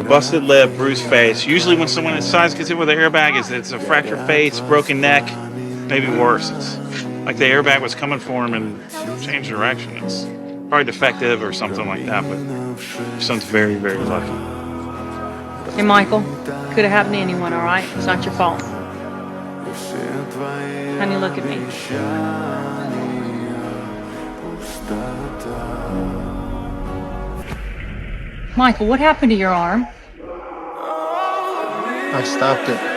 busted lip, bruised face. Usually when someone inside gets hit with an airbag, it's a fractured face, broken neck, maybe worse. It's like the airbag was coming for him and changed direction. It's probably defective or something like that, but your son's very, very lucky. Hey, Michael, could have happened to anyone, all right? It's not your fault. Honey, look at me. Michael, what happened to your arm? I stopped it.